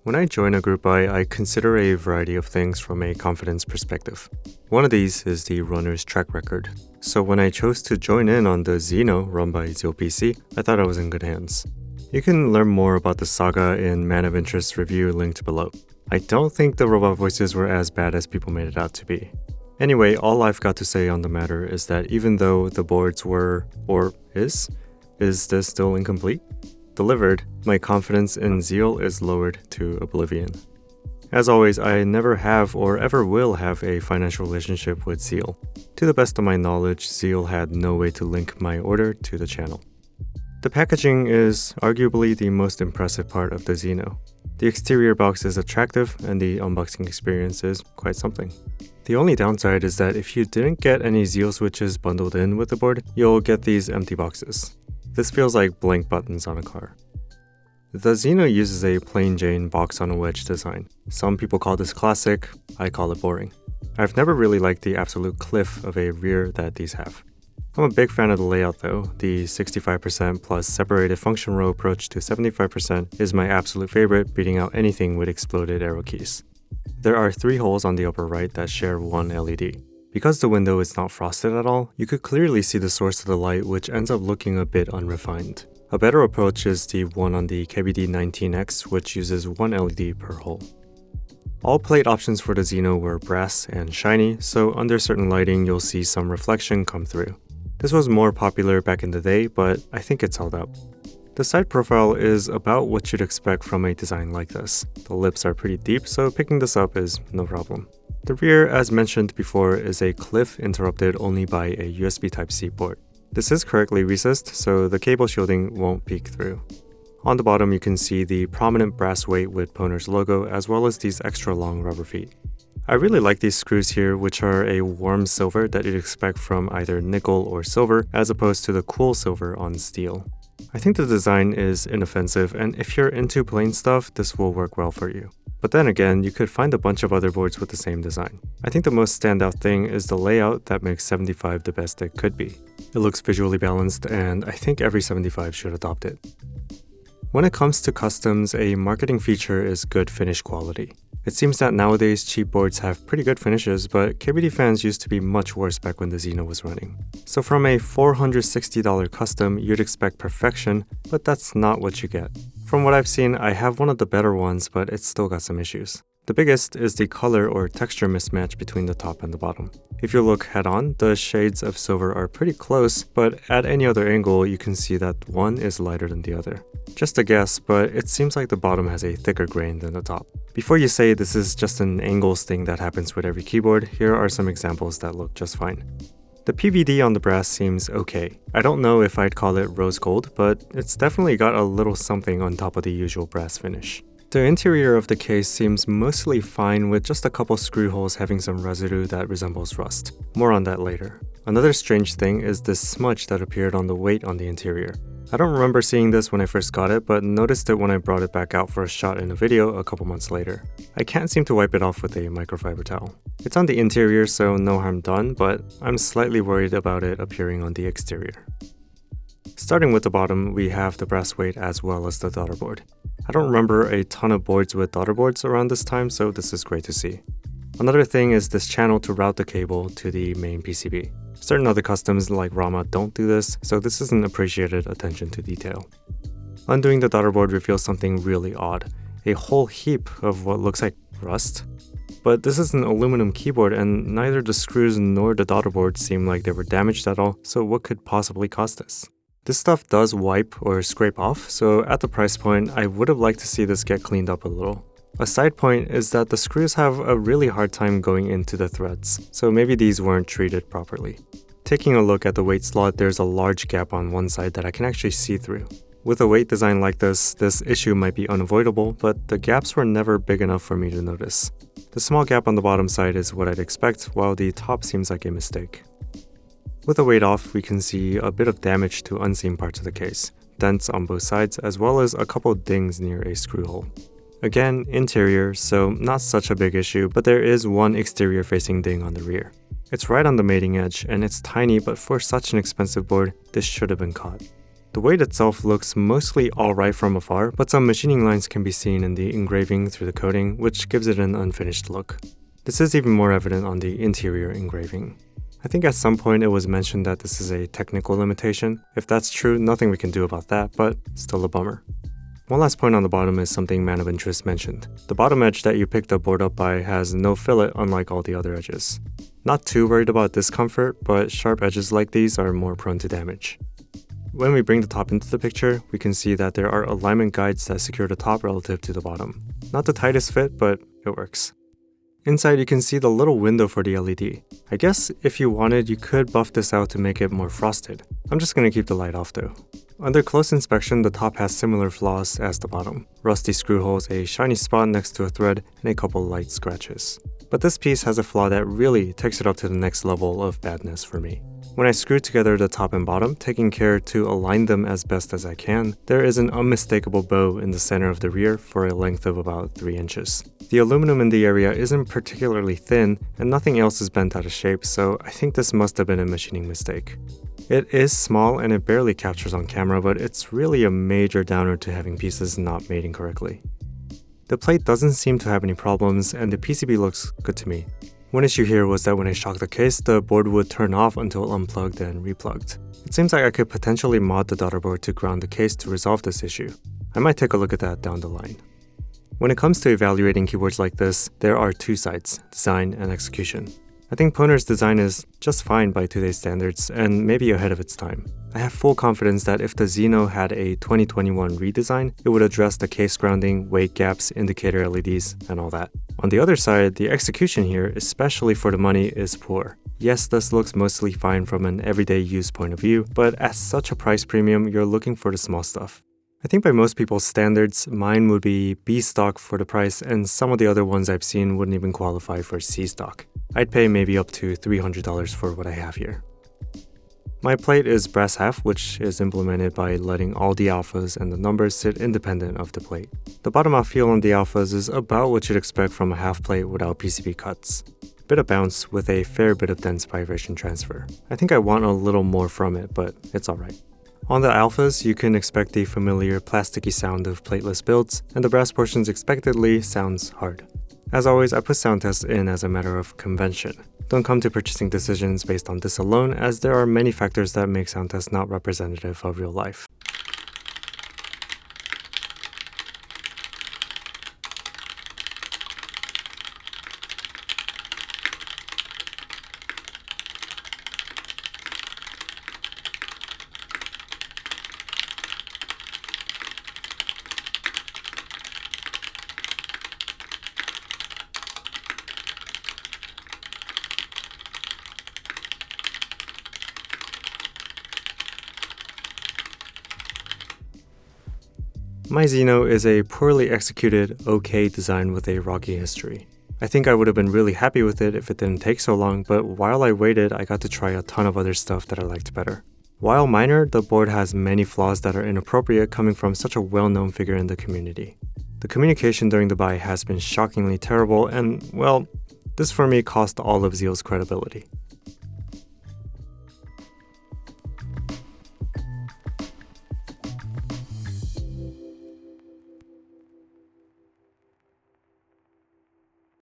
When I join a group buy, I consider a variety of things from a confidence perspective. One of these is the runner's track record. So when I chose to join in on the Xeno run by ZealPC, I thought I was in good hands. You can learn more about the saga in Man of Interest review linked below. I don't think the robot voices were as bad as people made it out to be. Anyway, all I've got to say on the matter is that even though the boards were, or is this still incomplete? Delivered, my confidence in Zeal is lowered to oblivion. As always, I never have or ever will have a financial relationship with Zeal. To the best of my knowledge, Zeal had no way to link my order to the channel. The packaging is arguably the most impressive part of the Xeno. The exterior box is attractive and the unboxing experience is quite something. The only downside is that if you didn't get any Zeal switches bundled in with the board, you'll get these empty boxes. This feels like blank buttons on a car. The Xeno uses a plain Jane box on a wedge design. Some people call this classic, I call it boring. I've never really liked the absolute cliff of a rear that these have. I'm a big fan of the layout though. The 65% plus separated function row approach to 75% is my absolute favorite, beating out anything with exploded arrow keys. There are 3 holes on the upper right that share one LED. Because the window is not frosted at all, you could clearly see the source of the light, which ends up looking a bit unrefined. A better approach is the one on the KBD19X, which uses one LED per hole. All plate options for the Xeno were brass and shiny, so under certain lighting you'll see some reflection come through. This was more popular back in the day, but I think it's held up. The side profile is about what you'd expect from a design like this. The lips are pretty deep, so picking this up is no problem. The rear, as mentioned before, is a cliff interrupted only by a USB Type-C port. This is correctly recessed, so the cable shielding won't peek through. On the bottom you can see the prominent brass weight with Poner's logo, as well as these extra long rubber feet. I really like these screws here, which are a warm silver that you'd expect from either nickel or silver, as opposed to the cool silver on steel. I think the design is inoffensive, and if you're into plain stuff, this will work well for you. But then again, you could find a bunch of other boards with the same design. I think the most standout thing is the layout that makes 75 the best it could be. It looks visually balanced, and I think every 75 should adopt it. When it comes to customs, a marketing feature is good finish quality. It seems that nowadays cheap boards have pretty good finishes, but KBD fans used to be much worse back when the Xeno was running. So from a $460 custom, you'd expect perfection, but that's not what you get. From what I've seen, I have one of the better ones, but it's still got some issues. The biggest is the color or texture mismatch between the top and the bottom. If you look head on, the shades of silver are pretty close, but at any other angle you can see that one is lighter than the other. Just a guess, but it seems like the bottom has a thicker grain than the top. Before you say this is just an angles thing that happens with every keyboard, here are some examples that look just fine. The PVD on the brass seems okay. I don't know if I'd call it rose gold, but it's definitely got a little something on top of the usual brass finish. The interior of the case seems mostly fine, with just a couple screw holes having some residue that resembles rust. More on that later. Another strange thing is this smudge that appeared on the weight on the interior. I don't remember seeing this when I first got it, but noticed it when I brought it back out for a shot in a video a couple months later. I can't seem to wipe it off with a microfiber towel. It's on the interior, so no harm done, but I'm slightly worried about it appearing on the exterior. Starting with the bottom, we have the brass weight as well as the daughter board. I don't remember a ton of boards with daughter boards around this time, so this is great to see. Another thing is this channel to route the cable to the main PCB. Certain other customs like Rama don't do this, so this is an appreciated attention to detail. Undoing the daughter board reveals something really odd, a whole heap of what looks like rust. But this is an aluminum keyboard and neither the screws nor the daughter board seem like they were damaged at all, so what could possibly cause this? This stuff does wipe or scrape off, so at the price point, I would have liked to see this get cleaned up a little. A side point is that the screws have a really hard time going into the threads, so maybe these weren't treated properly. Taking a look at the weight slot, there's a large gap on one side that I can actually see through. With a weight design like this issue might be unavoidable, but the gaps were never big enough for me to notice. The small gap on the bottom side is what I'd expect, while the top seems like a mistake. With the weight off, we can see a bit of damage to unseen parts of the case, dents on both sides, as well as a couple dings near a screw hole. Again, interior, so not such a big issue, but there is one exterior facing ding on the rear. It's right on the mating edge, and it's tiny, but for such an expensive board, this should have been caught. The weight itself looks mostly alright from afar, but some machining lines can be seen in the engraving through the coating, which gives it an unfinished look. This is even more evident on the interior engraving. I think at some point it was mentioned that this is a technical limitation. If that's true, nothing we can do about that, but still a bummer. One last point on the bottom is something Man of Interest mentioned. The bottom edge that you pick the board up by has no fillet unlike all the other edges. Not too worried about discomfort, but sharp edges like these are more prone to damage. When we bring the top into the picture, we can see that there are alignment guides that secure the top relative to the bottom. Not the tightest fit, but it works. Inside you can see the little window for the LED. I guess if you wanted, you could buff this out to make it more frosted. I'm just gonna keep the light off though. Under close inspection, the top has similar flaws as the bottom. Rusty screw holes, a shiny spot next to a thread, and a couple light scratches. But this piece has a flaw that really takes it up to the next level of badness for me. When I screw together the top and bottom, taking care to align them as best as I can, there is an unmistakable bow in the center of the rear for a length of about 3 inches. The aluminum in the area isn't particularly thin, and nothing else is bent out of shape, so I think this must have been a machining mistake. It is small and it barely captures on camera, but it's really a major downer to having pieces not made incorrectly. The plate doesn't seem to have any problems, and the PCB looks good to me. One issue here was that when I shocked the case, the board would turn off until unplugged and replugged. It seems like I could potentially mod the daughter board to ground the case to resolve this issue. I might take a look at that down the line. When it comes to evaluating keyboards like this, there are two sides, design and execution. I think Poner's design is just fine by today's standards and maybe ahead of its time. I have full confidence that if the Xeno had a 2021 redesign, it would address the case grounding, weight gaps, indicator LEDs, and all that. On the other side, the execution here, especially for the money, is poor. Yes, this looks mostly fine from an everyday use point of view, but at such a price premium, you're looking for the small stuff. I think by most people's standards, mine would be B stock for the price, and some of the other ones I've seen wouldn't even qualify for C stock. I'd pay maybe up to $300 for what I have here. My plate is brass half, which is implemented by letting all the alphas and the numbers sit independent of the plate. The bottom out feel on the alphas is about what you'd expect from a half plate without PCB cuts. Bit of bounce with a fair bit of dense vibration transfer. I think I want a little more from it, but it's alright. On the alphas, you can expect the familiar plasticky sound of plateless builds, and the brass portions expectedly sounds hard. As always, I put sound tests in as a matter of convention. Don't come to purchasing decisions based on this alone, as there are many factors that make sound tests not representative of real life. My Xeno is a poorly executed, okay design with a rocky history. I think I would have been really happy with it if it didn't take so long, but while I waited, I got to try a ton of other stuff that I liked better. While minor, the board has many flaws that are inappropriate coming from such a well-known figure in the community. The communication during the buy has been shockingly terrible, and, well, this for me cost all of Zeal's credibility.